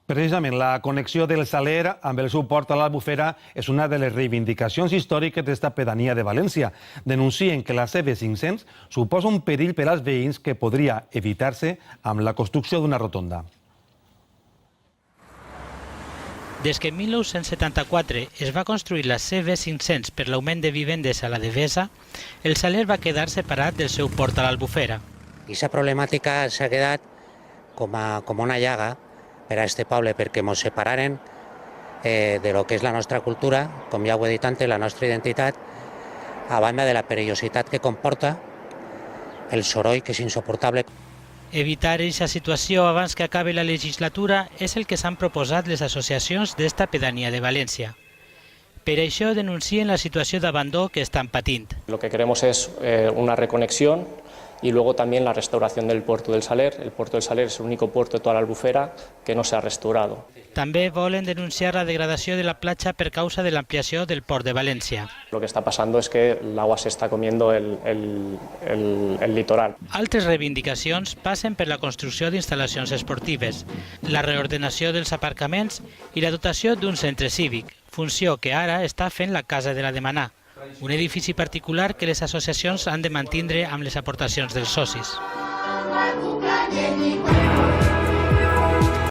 Precisament, la connexió del Saler amb el seu port a l'Albufera és una de les reivindicacions històriques d'esta pedania de València. Denuncien que la CV500 suposa un perill per als veïns que podria evitar-se amb la construcció d'una rotonda. Des que en 1974 es va construir la CV500 per l'augment de vivendes a la Devesa, el Saler va quedar separat del seu port a l'Albufera. Aquesta problemàtica s'ha quedat com una llaga per a este poble, perquè ens separaren de lo que és la nostra cultura, com ja ho he dit antes, la nostra identitat, a banda de la perillositat que comporta el soroll, que és insoportable. Evitar aquesta situació abans que acabi la legislatura és el que s'han proposat les associacions d'esta pedania de València. Per això denuncien la situació d'abandó que estan patint. Lo que queremos es una reconexión y luego también la restauración del puerto del Saler. El puerto del Saler es el único puerto de toda la Albufera que no se ha restaurado. També volen denunciar la degradació de la platja per causa de l'ampliació del port de València. Lo que está pasando es que el agua se está comiendo el litoral. Altres reivindicacions passen per la construcció d'instal·lacions esportives, la reordenació dels aparcaments i la dotació d'un centre cívic, funció que ara està fent la Casa de la Demanar, un edifici particular que les associacions han de mantindre amb les aportacions dels socis.